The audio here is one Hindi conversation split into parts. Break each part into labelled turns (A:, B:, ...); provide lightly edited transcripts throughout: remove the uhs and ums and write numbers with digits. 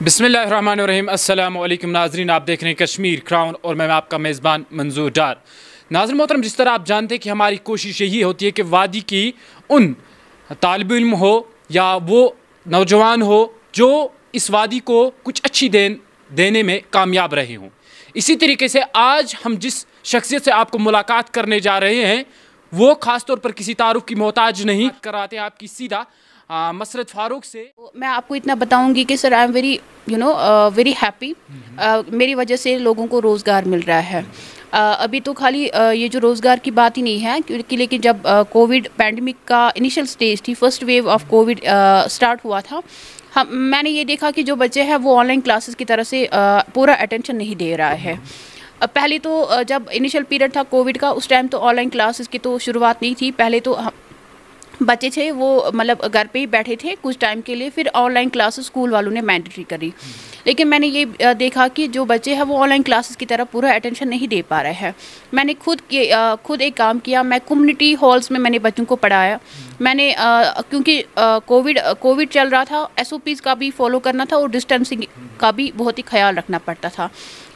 A: बिस्मिल्लाहिर्रहमानिर्रहीम। अस्सलाम वालेकुम नाज़रीन, आप देख रहे हैं कश्मीर क्राउन और मैं आपका मेज़बान मंजूर डार। नाज़रीन मोहतरम, जिस तरह आप जानते हैं कि हमारी कोशिश यही होती है कि वादी की उन तालिब इल्म हो या वो नौजवान हो जो इस वादी को कुछ अच्छी देने में कामयाब रहे हों। इसी तरीके से आज हम जिस शख्सियत से आपको मुलाकात करने जा रहे हैं वो ख़ास तौर पर किसी तारुफ की मोहताज नहीं कराते आपकी सीधा मसरत फ़ारूक से।
B: मैं आपको इतना बताऊंगी कि sir I am very very happy. मेरी वजह से लोगों को रोज़गार मिल रहा है। अभी तो खाली ये जो रोज़गार की बात ही नहीं है, क्योंकि लेकिन जब कोविड पैंडमिक का इनिशियल स्टेज थी, first wave of Covid start हुआ था, मैंने ये देखा कि जो बच्चे हैं वो ऑनलाइन क्लासेस की तरह से पूरा अटेंशन नहीं दे रहा है। पहले तो जब इनिशियल पीरियड था कोविड का, उस टाइम तो ऑनलाइन क्लासेस की तो शुरुआत नहीं थी। पहले तो बच्चे थे वो मतलब घर पे ही बैठे थे कुछ टाइम के लिए, फिर ऑनलाइन क्लासेस स्कूल वालों ने मैंडेटरी करी। लेकिन मैंने ये देखा कि जो बच्चे हैं वो ऑनलाइन क्लासेस की तरफ पूरा अटेंशन नहीं दे पा रहे हैं। मैंने खुद एक काम किया। मैं कम्युनिटी हॉल्स में मैंने बच्चों को पढ़ाया। मैंने क्योंकि कोविड चल रहा था, SOPs का भी फॉलो करना था और डिस्टेंसिंग का भी बहुत ही ख्याल रखना पड़ता था।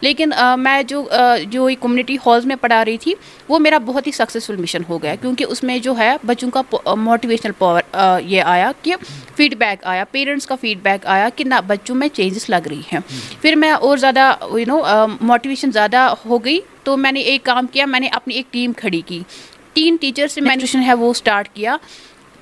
B: लेकिन मैं जो कम्युनिटी हॉल्स में पढ़ा रही थी वो मेरा बहुत ही सक्सेसफुल मिशन हो गया, क्योंकि उसमें जो है बच्चों का मोटिवेशनल पावर ये आया कि फीडबैक आया, पेरेंट्स का फीडबैक आया कि ना बच्चों में चेंजेस लग रही हैं। फिर मैं और ज़्यादा मोटिवेशन ज़्यादा हो गई, तो मैंने एक काम किया, मैंने अपनी एक टीम खड़ी की। 3 टीचर से मैंने ट्यूशन है वो स्टार्ट किया।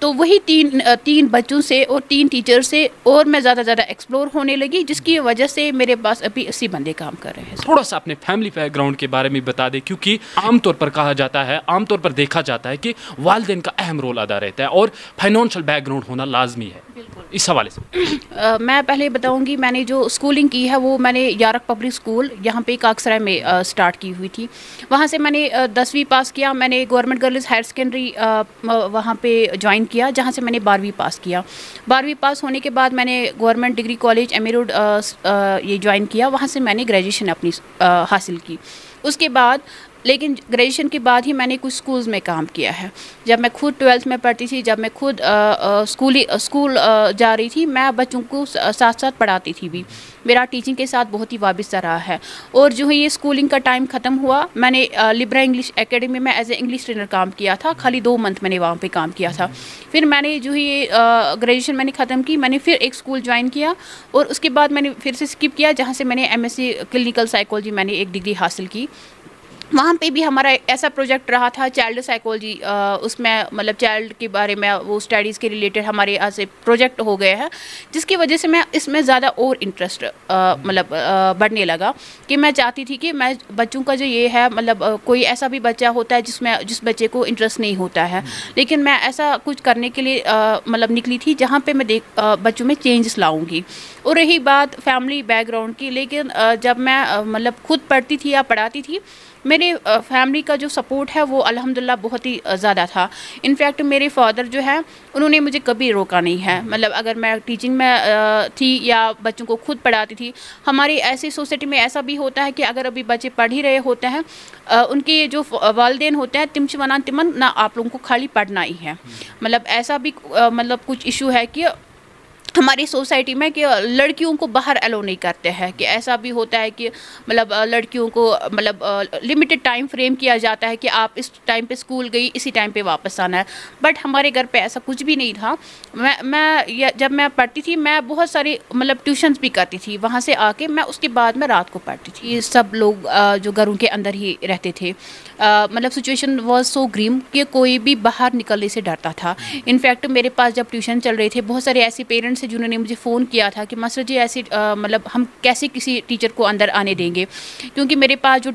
B: तो वही तीन बच्चों से और 3 टीचर से और मैं ज़्यादा एक्सप्लोर होने लगी, जिसकी वजह से मेरे पास अभी 80 बंदे काम कर रहे हैं।
A: थोड़ा सा अपने फैमिली बैकग्राउंड के बारे में बता दें, क्योंकि आमतौर पर कहा जाता है, आमतौर पर देखा जाता है कि वालिदैन का अहम रोल अदा रहता है और फाइनेंशियल बैकग्राउंड होना लाजमी है। इस हवाले से
B: मैं पहले बताऊंगी, मैंने जो स्कूलिंग की है वो मैंने यारक पब्लिक स्कूल यहाँ पे काकसराय में स्टार्ट की हुई थी। वहाँ से मैंने 10वीं पास किया। मैंने गवर्नमेंट गर्ल्स हायर सेकेंडरी वहाँ पे ज्वाइन किया, जहाँ से मैंने 12वीं पास किया। 12वीं पास होने के बाद मैंने government degree college MA road ये ज्वाइन किया। वहाँ से मैंने ग्रेजुएशन अपनी हासिल की। उसके बाद लेकिन ग्रेजुएशन के बाद ही मैंने कुछ स्कूल्स में काम किया है। जब मैं खुद 12th में पढ़ती थी, जब मैं खुद स्कूल जा रही थी, मैं बच्चों को साथ साथ पढ़ाती थी भी। मेरा टीचिंग के साथ बहुत ही वाबस्ता रहा है। और जो है ये स्कूलिंग का टाइम ख़त्म हुआ, मैंने लिब्रा इंग्लिश एकेडमी में एज ए इंग्लिश ट्रेनर काम किया था। खाली 2 मंथ मैंने वहाँ पे काम किया था। फिर मैंने जो है ये ग्रेजुएशन मैंने ख़त्म की, मैंने फिर एक स्कूल ज्वाइन किया और उसके बाद मैंने फिर से स्किप किया, जहाँ से मैंने MSc क्लिनिकल साइकोलॉजी मैंने एक डिग्री हासिल की। वहाँ पे भी हमारा ऐसा प्रोजेक्ट रहा था चाइल्ड साइकोलॉजी, उसमें मतलब चाइल्ड के बारे में वो स्टडीज़ के रिलेटेड हमारे ऐसे प्रोजेक्ट हो गए हैं, जिसकी वजह से मैं इसमें ज़्यादा और इंटरेस्ट बढ़ने लगा कि मैं चाहती थी कि मैं बच्चों का जो ये है, मतलब कोई ऐसा भी बच्चा होता है जिस बच्चे को इंटरेस्ट नहीं होता है, लेकिन मैं ऐसा कुछ करने के लिए मतलब निकली थी जहाँ पर मैं बच्चों में चेंजेस लाऊँगी। और रही बात फैमिली बैकग्राउंड की, लेकिन जब मैं मतलब खुद पढ़ती थी या पढ़ाती थी, मेरे फैमिली का जो सपोर्ट है वो अल्हम्दुलिल्लाह बहुत ही ज़्यादा था। इनफैक्ट मेरे फादर जो है उन्होंने मुझे कभी रोका नहीं है। मतलब अगर मैं टीचिंग में थी या बच्चों को खुद पढ़ाती थी, हमारी ऐसी सोसाइटी में ऐसा भी होता है कि अगर अभी बच्चे पढ़ ही रहे होते हैं, उनके जो वालिदैन होते हैं तिमच वनान तिमन ना, आप लोगों को खाली पढ़ना ही है। मतलब ऐसा भी मतलब कुछ इशू है कि हमारी सोसाइटी में कि लड़कियों को बाहर अलो नहीं करते हैं, कि ऐसा भी होता है कि मतलब लड़कियों को मतलब लिमिटेड टाइम फ्रेम किया जाता है कि आप इस टाइम पे स्कूल गई, इसी टाइम पे वापस आना है। बट हमारे घर पे ऐसा कुछ भी नहीं था। जब मैं पढ़ती थी, मैं बहुत सारी मतलब ट्यूशन्स भी करती थी। वहाँ से आके मैं उसके बाद में रात को पढ़ती थी। सब लोग जो घरों के अंदर ही रहते थे, मतलब सिचुएशन वॉज सो ग्रीम कि कोई भी बाहर निकलने से डरता था। इनफैक्ट मेरे पास जब ट्यूशन चल रहे थे, बहुत सारे ऐसे पेरेंट्स हैं जिन्होंने मुझे फ़ोन किया था कि मसरत जी ऐसे मतलब हम कैसे किसी टीचर को अंदर आने देंगे, क्योंकि मेरे पास जो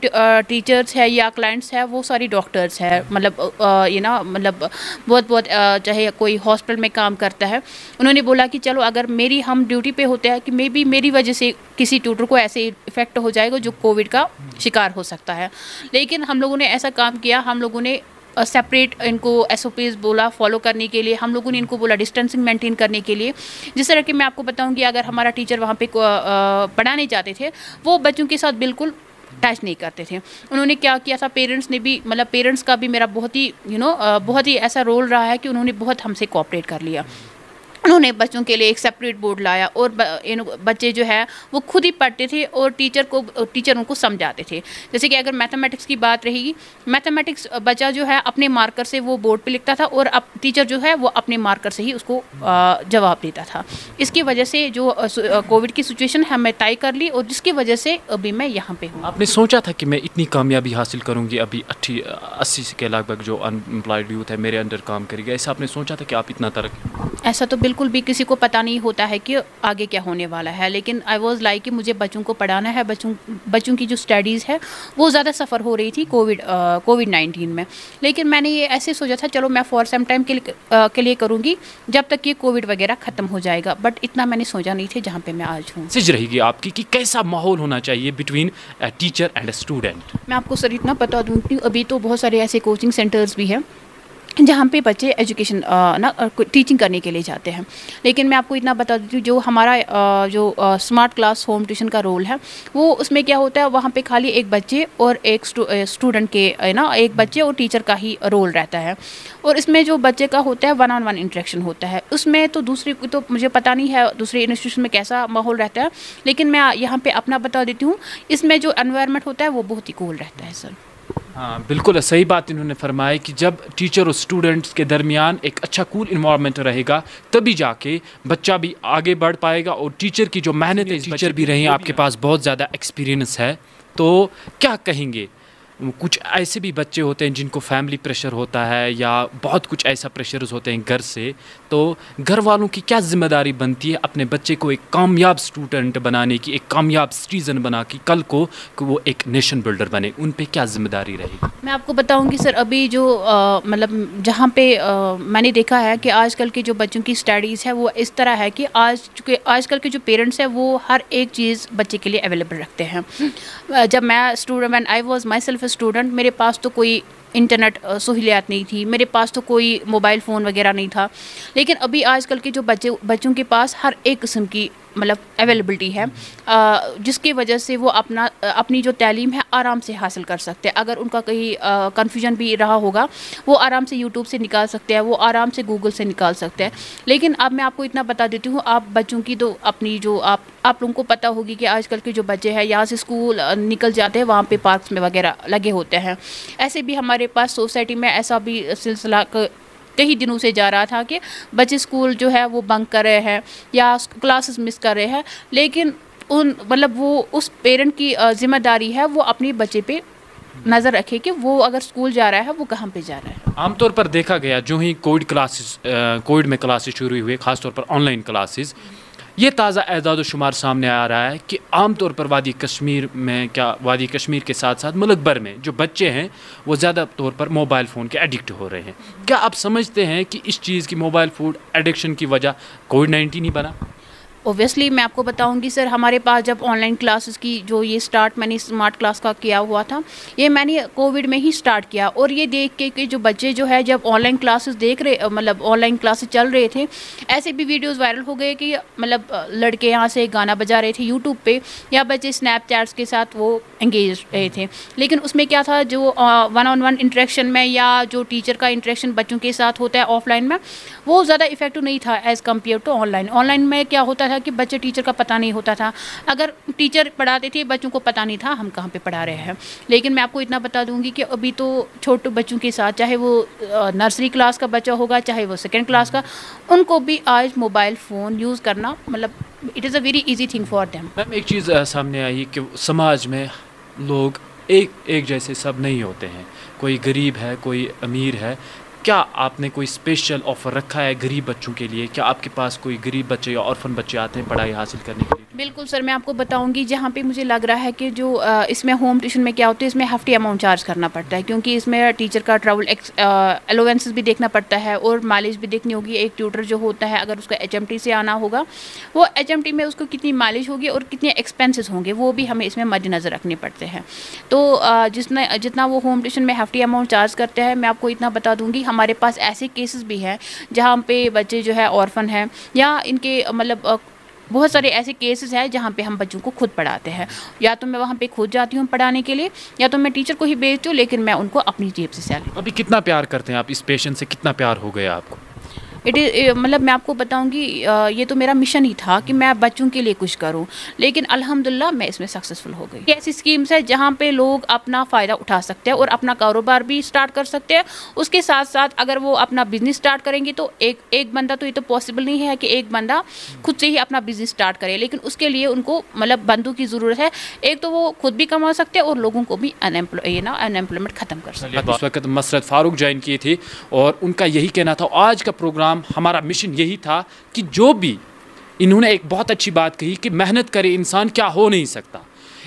B: टीचर्स है या क्लाइंट्स है वो सारी डॉक्टर्स है। मतलब ये ना मतलब बहुत चाहे कोई हॉस्पिटल में काम करता है। उन्होंने बोला कि चलो अगर हम ड्यूटी पे होते हैं कि मे बी मेरी वजह से किसी ट्यूटर को ऐसे इफेक्ट हो जाएगा जो कोविड का शिकार हो सकता है। लेकिन हम लोगों ने ऐसा काम किया, हम लोगों ने सेपरेट इनको SOPs बोला फॉलो करने के लिए, हम लोगों ने इनको बोला डिस्टेंसिंग मेंटेन करने के लिए। जिस तरह कि मैं आपको बताऊंगी, अगर हमारा टीचर वहाँ पे पढ़ाने जाते थे, वो बच्चों के साथ बिल्कुल टच नहीं करते थे। उन्होंने क्या किया था, पेरेंट्स ने भी मतलब पेरेंट्स का भी मेरा बहुत ही बहुत ही ऐसा रोल रहा है कि उन्होंने बहुत हमसे कोऑपरेट कर लिया। उन्होंने बच्चों के लिए एक सेपरेट बोर्ड लाया और बच्चे जो है वो खुद ही पढ़ते थे और टीचर उनको समझाते थे। जैसे कि अगर मैथमेटिक्स की बात रहेगी, मैथमेटिक्स बच्चा जो है अपने मार्कर से वो बोर्ड पे लिखता था और अब टीचर जो है वो अपने मार्कर से ही उसको जवाब देता था। इसकी वजह से जो कोविड की सिचुएशन है मैं तय कर ली और जिसकी वजह से अभी मैं यहाँ पे हूँ।
A: आपने सोचा था कि मैं इतनी कामयाबी हासिल करूँगी, अभी 80 के लगभग जो अनएम्प्लॉयड यूथ है मेरे अंडर काम करेगा, ऐसा आपने सोचा था कि आप इतना तरक्की?
B: ऐसा तो बिल्कुल भी किसी को पता नहीं होता है कि आगे क्या होने वाला है, लेकिन आई वॉज लाइक कि मुझे बच्चों को पढ़ाना है। बच्चों की जो स्टडीज़ है वो ज़्यादा सफ़र हो रही थी कोविड-19 में, लेकिन मैंने ये ऐसे सोचा था चलो मैं फॉर सम टाइम के लिए करूँगी जब तक ये कोविड वगैरह ख़त्म हो जाएगा, बट इतना मैंने सोचा नहीं थे जहाँ पे मैं आज हूँ।
A: मैसेज रहेगी आपकी कि कैसा माहौल होना चाहिए बिटवीन टीचर एंड स्टूडेंट?
B: मैं आपको सर इतना बता दूँ कि अभी तो बहुत सारे ऐसे कोचिंग सेंटर्स भी हैं जहाँ पे बच्चे एजुकेशन टीचिंग करने के लिए जाते हैं, लेकिन मैं आपको इतना बता दूँ जो हमारा स्मार्ट क्लास होम ट्यूशन का रोल है वो उसमें क्या होता है, वहाँ पे खाली एक बच्चे और एक स्टूडेंट के एक बच्चे और टीचर का ही रोल रहता है। और इसमें जो बच्चे का होता है 1-on-1 इंटरेक्शन होता है, उसमें तो दूसरी तो मुझे पता नहीं है दूसरे इंस्टीट्यूशन में कैसा माहौल रहता है, लेकिन मैं यहाँ पर अपना बता देती हूँ। इसमें जो एनवायरनमेंट होता है वो बहुत ही कूल रहता है सर।
A: हाँ बिल्कुल सही बात इन्होंने फरमाया कि जब टीचर और स्टूडेंट्स के दरमियान एक अच्छा कूल इन्वायरमेंट रहेगा तभी जाके बच्चा भी आगे बढ़ पाएगा और टीचर की जो मेहनत है, टीचर भी रहे, आपके पास बहुत ज़्यादा एक्सपीरियंस है, तो क्या कहेंगे? कुछ ऐसे भी बच्चे होते हैं जिनको फैमिली प्रेशर होता है या बहुत कुछ ऐसा प्रेशर्स होते हैं घर से, तो घर वालों की क्या जिम्मेदारी बनती है अपने बच्चे को एक कामयाब स्टूडेंट बनाने की, एक कामयाब सिटीज़न बना के कल को कि वो एक नेशन बिल्डर बने, उन पे क्या जिम्मेदारी रहेगी?
B: मैं आपको बताऊंगी सर, अभी जो मतलब जहाँ पे मैंने देखा है कि आजकल के जो बच्चों की स्टडीज़ है वो इस तरह है कि आजकल के जो पेरेंट्स हैं वो हर एक चीज़ बच्चे के लिए अवेलेबल रखते हैं। जब मैं student when I was my self student, मेरे पास तो कोई इंटरनेट सहूलियात नहीं थी, मेरे पास तो कोई मोबाइल फ़ोन वगैरह नहीं था, लेकिन अभी आजकल के जो बच्चों के पास हर एक किस्म की मतलब अवेलेबिलिटी है, जिसकी वजह से वो अपनी जो तालीम है आराम से हासिल कर सकते हैं। अगर उनका कहीं कन्फ्यूजन भी रहा होगा वो आराम से यूट्यूब से निकाल सकते हैं, वो आराम से गूगल से निकाल सकते हैं। लेकिन अब मैं आपको इतना बता देती हूँ, आप बच्चों की तो अपनी जो आप लोगों को पता होगी कि आजकल के जो बच्चे हैं यहाँ से स्कूल निकल जाते हैं, वहाँ पे पार्क्स में वगैरह लगे होते हैं। ऐसे भी हमारे पास सोसाइटी में ऐसा भी सिलसिला कई दिनों से जा रहा था कि बच्चे स्कूल जो है वो बंक कर रहे हैं या क्लासेस मिस कर रहे हैं, लेकिन वो उस पेरेंट की जिम्मेदारी है वो अपने बच्चे पे नज़र रखे कि वो अगर स्कूल जा रहा है वो कहाँ पे जा रहा है।
A: आमतौर पर देखा गया जो ही कोविड में क्लासेस शुरू हुए, ख़ासतौर पर ऑनलाइन क्लासेस, ये ताज़ा एजाद शुमार सामने आ रहा है कि आमतौर पर वादी कश्मीर के साथ साथ मुल्क भर में जो बच्चे हैं वो ज़्यादा तौर पर मोबाइल फ़ोन के एडिक्ट हो रहे हैं। क्या आप समझते हैं कि इस चीज़ की मोबाइल फ़ोन एडिक्शन की वजह कोविड-19 ही बना?
B: ओबियसली मैं आपको बताऊंगी सर, हमारे पास जब ऑनलाइन क्लासेस की जो ये स्टार्ट मैंने स्मार्ट क्लास का किया हुआ था, ये मैंने कोविड में ही स्टार्ट किया और ये देख के कि जो बच्चे जो है जब ऑनलाइन क्लासेस देख रहे ऑनलाइन क्लासेस चल रहे थे, ऐसे भी वीडियोस वायरल हो गए कि लड़के यहाँ से गाना बजा रहे थे यूट्यूब पे या बच्चे स्नैपचैट्स के साथ वो एंगेज रहे थे। लेकिन उसमें क्या था, जो 1-on-1 इंटरेक्शन में या जो टीचर का इंटरेक्शन बच्चों के साथ होता है ऑफलाइन में, वो ज़्यादा इफेक्टिव नहीं था as compare to online. Online में क्या होता था कि बच्चे टीचर का पता नहीं होता था, अगर टीचर पढ़ाते थे बच्चों को पता नहीं था हम कहाँ पे पढ़ा रहे हैं। लेकिन मैं आपको इतना बता दूंगी कि अभी तो छोटे बच्चों के साथ, चाहे वो नर्सरी क्लास का बच्चा होगा चाहे वो सेकेंड क्लास का, उनको भी आज मोबाइल फ़ोन यूज़ करना it is a very easy thing for them.
A: Ma'am एक चीज़ सामने आई कि समाज में लोग एक जैसे सब नहीं होते हैं, कोई गरीब है कोई अमीर है। क्या आपने कोई स्पेशल ऑफ़र रखा है गरीब बच्चों के लिए? क्या आपके पास कोई गरीब बच्चे या ऑर्फन बच्चे आते हैं पढ़ाई हासिल करने के लिए?
B: बिल्कुल सर, मैं आपको बताऊंगी जहाँ पे मुझे लग रहा है कि जो इसमें होम ट्यूशन में क्या होता है, इसमें hefty अमाउंट चार्ज करना पड़ता है, क्योंकि इसमें टीचर का ट्रैवल अलाउंसेस भी देखना पड़ता है और माइलेज भी देखनी होगी। एक ट्यूटर जो होता है अगर उसका HMT से आना होगा, वो HMT में उसको कितनी माइलेज होगी और कितने एक्सपेंसेस होंगे वो भी हमें इसमें मद्देनज़र रखने पड़ते हैं। तो जितना वो होम ट्यूशन में hefty अमाउंट चार्ज करते हैं, मैं आपको इतना बता दूँगी हमारे पास ऐसे केसेस भी हैं जहाँ पे बच्चे जो है ऑर्फन हैं या इनके बहुत सारे ऐसे केसेस हैं जहाँ पे हम बच्चों को खुद पढ़ाते हैं। या तो मैं वहाँ पे खुद जाती हूँ पढ़ाने के लिए या तो मैं टीचर को ही भेजती हूँ, लेकिन मैं उनको अपनी जेब से सैलरी।
A: अभी कितना प्यार करते हैं आप इस पेशेंट से? कितना प्यार हो गया आपको?
B: मतलब मैं आपको बताऊंगी, ये तो मेरा मिशन ही था कि मैं बच्चों के लिए कुछ करूं, लेकिन अल्हम्दुलिल्लाह मैं इसमें सक्सेसफुल हो गई। ऐसी स्कीम्स है जहां पे लोग अपना फ़ायदा उठा सकते हैं और अपना कारोबार भी स्टार्ट कर सकते हैं। उसके साथ साथ अगर वो अपना बिजनेस स्टार्ट करेंगे तो एक बंदा, तो ये तो पॉसिबल नहीं है कि एक बंदा खुद से ही अपना बिजनेस स्टार्ट करे, लेकिन उसके लिए उनको मतलब बंदों की ज़रूरत है। एक तो वो खुद भी कमा सकते हैं और लोगों को भी अनएम्प्लॉयमेंट ख़त्म कर सकते हैं।
A: उस वक्त मसरत फारूक ज्वाइन किए थे और उनका यही कहना था। आज का प्रोग्राम हमारा मिशन यही था कि जो भी इन्होंने एक बहुत अच्छी बात कही कि मेहनत करे इंसान, क्या हो नहीं सकता।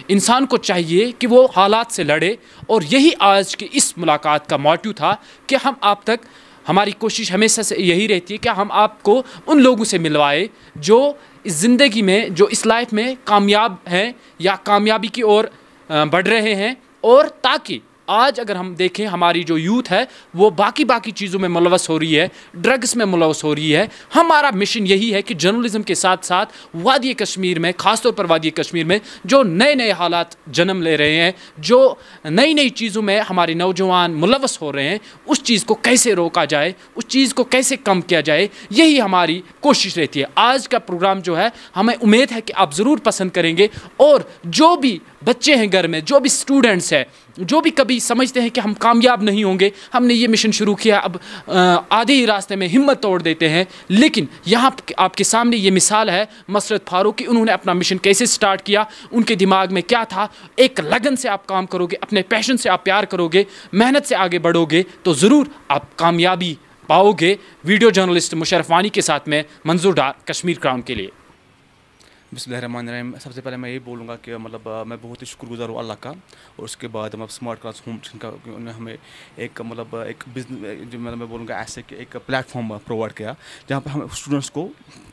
A: इंसान को चाहिए कि वो हालात से लड़े, और यही आज की इस मुलाकात का मोटिव था कि हम आप तक, हमारी कोशिश हमेशा से यही रहती है कि हम आपको उन लोगों से मिलवाए जो इस ज़िंदगी में, जो इस लाइफ में कामयाब हैं या कामयाबी की ओर बढ़ रहे हैं। और ताकि आज अगर हम देखें हमारी जो यूथ है वो बाकी चीज़ों में मुलवस हो रही है, ड्रग्स में मुलवस हो रही है। हमारा मिशन यही है कि जर्नलिज्म के साथ साथ वादी कश्मीर में, ख़ासतौर पर वादी कश्मीर में जो नए हालात जन्म ले रहे हैं, जो नई चीज़ों में हमारे नौजवान मुलवस हो रहे हैं, उस चीज़ को कैसे रोका जाए, उस चीज़ को कैसे कम किया जाए, यही हमारी कोशिश रहती है। आज का प्रोग्राम जो है, हमें उम्मीद है कि आप ज़रूर पसंद करेंगे। और जो भी बच्चे हैं घर में, जो भी स्टूडेंट्स हैं, जो भी कभी समझते हैं कि हम कामयाब नहीं होंगे, हमने ये मिशन शुरू किया, अब आधे ही रास्ते में हिम्मत तोड़ देते हैं, लेकिन यहाँ आपके सामने ये मिसाल है मसरत फारूक की। उन्होंने अपना मिशन कैसे स्टार्ट किया, उनके दिमाग में क्या था। एक लगन से आप काम करोगे, अपने पैशन से आप प्यार करोगे, मेहनत से आगे बढ़ोगे तो ज़रूर आप कामयाबी पाओगे। वीडियो जर्नलिस्ट मुशर्रफ वानी के साथ में मंजूर डार, कश्मीर क्राउन के लिए।
C: बिस्मिल्लाहिर्रहमानिर्रहीम। सबसे पहले मैं यही बोलूँगा कि मतलब मैं बहुत ही शुक्रगुजार हूँ अल्लाह का, और उसके बाद मतलब स्मार्ट क्लास होम का उन्होंने हमें एक मतलब एक बिजनेस, जो मतलब मैं बोलूँगा ऐसे कि एक प्लेटफॉर्म प्रोवाइड किया जहाँ पर हम स्टूडेंट्स को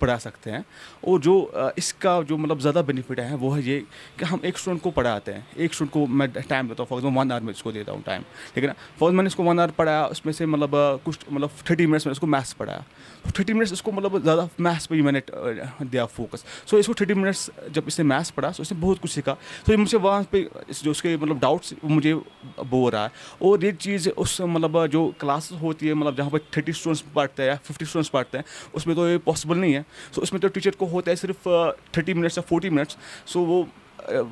C: पढ़ा सकते हैं। और जो इसका जो मतलब ज़्यादा बेनिफिट है वो है ये कि हम एक स्टूडेंट को पढ़ाते हैं। एक स्टूडेंट को मैं टाइम देता हूँ, फॉर एग्जाम्पल 1 आवर में इसको देता हूँ टाइम, ठीक है ना। फॉर मैंने इसको 1 आवर पढ़ाया, उसमें से मतलब कुछ मतलब 30 मिनट्स में इसको मैथ्स पढ़ाया। 30 मिनट्स इसको मतलब ज़्यादा मैथ्स पर ही मैंने दिया फोकस। सो इसको 30 मिनट्स जब इसने मैथ्स पढ़ा तो इसने बहुत कुछ सीखा। तो मुझे वहाँ पे जो उसके मतलब डाउट्स मुझे बोल रहा है। और ये चीज़ उस मतलब जो क्लास होती है, मतलब जहाँ पर 30 स्टूडेंट्स पढ़ते हैं या 50 स्टूडेंट्स पढ़ते हैं, उसमें तो ये पॉसिबल नहीं है। सो उसमें तो टीचर को होता है सिर्फ 30 मिनट्स या 40 मिनट्स। सो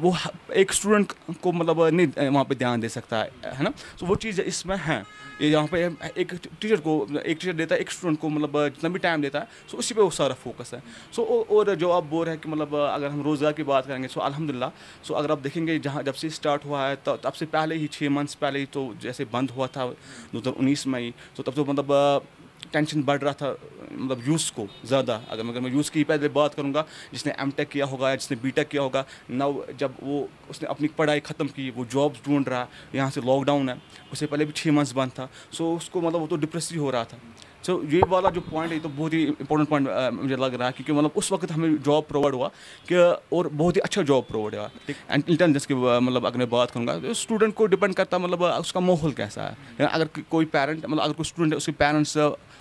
C: वो एक स्टूडेंट को मतलब नहीं वहाँ पे ध्यान दे सकता है ना। सो वो चीज़ इसमें है, ये यहाँ पे एक टीचर देता है एक स्टूडेंट को मतलब जितना भी टाइम देता है, सो उसी पे वो सारा फोकस है। सो और जो आप बोल रहे हैं कि मतलब अगर हम रोज़गार की बात करेंगे, सो अल्हम्दुलिल्लाह, सो अगर आप देखेंगे जहाँ जब से स्टार्ट हुआ है तब से पहले ही 6 मंथ्स पहले ही तो जैसे बंद हुआ था 2019 में ही, तो तब तो मतलब टेंशन बढ़ रहा था मतलब यूथ को ज़्यादा। अगर मैं यूथ की पहले बात करूँगा, जिसने एमटेक किया होगा या जिसने बीटेक किया होगा, नाउ जब वो उसने अपनी पढ़ाई ख़त्म की, वो जॉब्स ढूंढ रहा है, यहाँ से लॉकडाउन है, उससे पहले भी 6 मंथ्स बंद था। सो उसको मतलब वो तो डिप्रेस ही हो रहा था। सो ये वाला जो पॉइंट है तो बहुत ही इंपॉर्टेंट पॉइंट मुझे लग रहा है, क्योंकि मतलब उस वक्त हमें जॉब प्रोवाइड हुआ कि, और बहुत ही अच्छा जॉब प्रोवाइड हुआ। एंड इंटेलिजेंस की मतलब अगर मैं बात करूँगा तो स्टूडेंट को डिपेंड करता मतलब उसका माहौल कैसा है। अगर कोई पेरेंट मतलब अगर कोई स्टूडेंट है उसके पेरेंट्स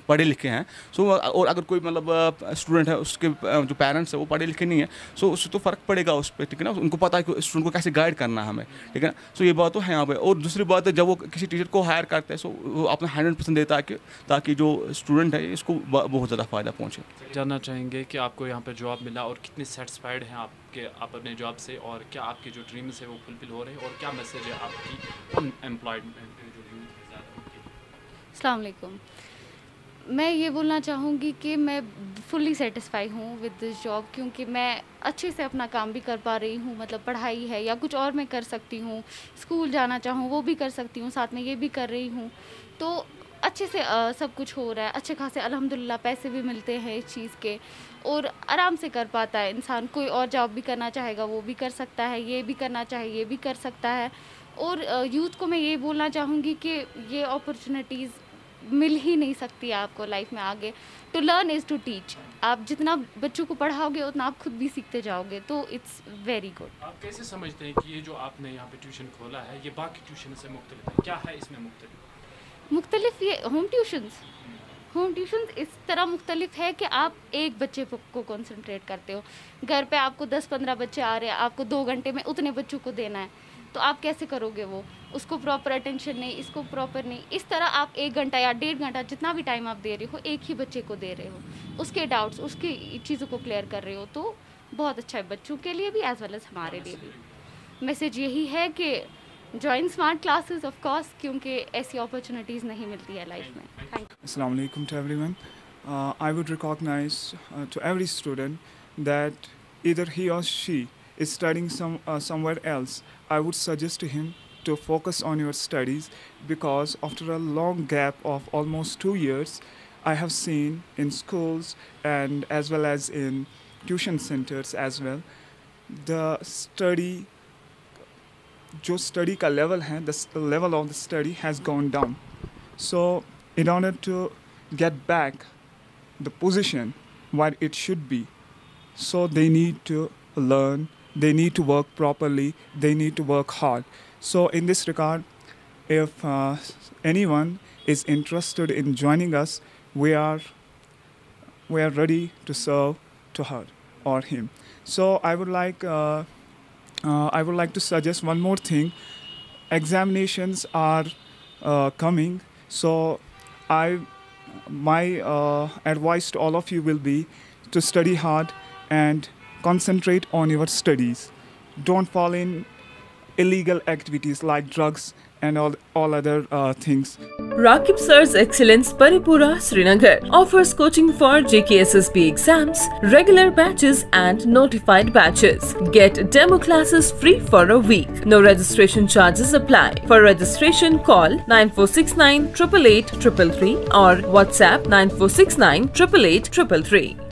C: पढ़े लिखे हैं, सो और अगर कोई मतलब स्टूडेंट है उसके जो पेरेंट्स है वो पढ़े लिखे नहीं है, सो उससे तो फ़र्क पड़ेगा उस पर, ठीक है ना। उनको पता है कि स्टूडेंट को कैसे गाइड करना है हमें, ठीक है ना। सो ये बात तो है यहाँ पे। और दूसरी बात है, जब वो किसी टीचर को हायर करते हैं, सो वो अपना 100% देता है कि ताकि जो स्टूडेंट है इसको बहुत ज़्यादा फ़ायदा पहुँचे।
A: जानना चाहेंगे कि आपको यहाँ पर जॉब मिला और कितने सेटिस्फाइड हैं आप अपने जॉब से, और क्या आपके जो ड्रीम्स है वो फुलफिल हो रहे हैं, और क्या मैसेज है आपकी अनएम्प्लॉयड जो यूथ है?
D: अस्सलाम वालेकुम। मैं ये बोलना चाहूँगी कि मैं फुल्ली सेटिस्फाई हूँ विद दिस जॉब, क्योंकि मैं अच्छे से अपना काम भी कर पा रही हूँ। मतलब पढ़ाई है या कुछ और मैं कर सकती हूँ, स्कूल जाना चाहूँ वो भी कर सकती हूँ, साथ में ये भी कर रही हूँ। तो अच्छे से सब कुछ हो रहा है, अच्छे खासे अल्हम्दुलिल्लाह पैसे भी मिलते हैं इस चीज़ के, और आराम से कर पाता है इंसान। कोई और जॉब भी करना चाहेगा वो भी कर सकता है, ये भी करना चाहे ये भी कर सकता है। और यूथ को मैं ये बोलना चाहूँगी कि ये अपॉर्चुनिटीज़ मिल ही नहीं सकती आपको लाइफ में आगे। To learn is to teach. आप जितना बच्चों को पढ़ाओगे उतना आप खुद भी सीखते जाओगे, तो इट्स वेरी गुड।
A: आप कैसे समझते हैं कि ये जो आपने यहाँ पे ट्यूशन खोला है ये बाकी ट्यूशन से मुख्तलिफ है? क्या है इसमें
D: मुख्तलिफ? ये होम ट्यूशन्स इस तरह मुख्तलिफ है कि आप एक बच्चे को कंसंट्रेट करते हो। घर पे आपको 10-15 बच्चे आ रहे हैं, आपको 2 घंटे में उतने बच्चों को देना है, तो आप कैसे करोगे वो? उसको प्रॉपर अटेंशन नहीं, इसको प्रॉपर नहीं। इस तरह आप 1 घंटा या 1.5 घंटा जितना भी टाइम आप दे रहे हो एक ही बच्चे को दे रहे हो, उसके डाउट्स, उसकी चीज़ों को क्लियर कर रहे हो, तो बहुत अच्छा है बच्चों के लिए भी एज वेल एज हमारे लिए भी। मैसेज यही है कि join smart classes of course, क्योंकि ऐसी अपॉर्चुनिटीज़ नहीं मिलती है लाइफ में। Thank you.
E: Assalamu alaikum to everyone. I would recognize to every student that either he or she is studying somewhere else. I would suggest to him to focus on your studies, because after a long gap of almost 2 years, I have seen in schools and as well as in tuition centers as well, the study का level है, the level of the study has gone down. So in order to get back the position where it should be, so they need to learn, they need to work properly, they need to work hard. So in this regard, if anyone is interested in joining us, we are ready to serve to her or him. So I would like to suggest one more thing. Examinations are coming, so my advice to all of you will be to study hard and concentrate on your studies. Don't fall in illegal activities like drugs and all other things.
F: Rakib Sir's Excellence Paripura Srinagar offers coaching for JKSSB exams, regular batches and notified batches. Get demo classes free for a week. No registration charges apply. For registration, call 9469 888 333 or WhatsApp 9469 888 333.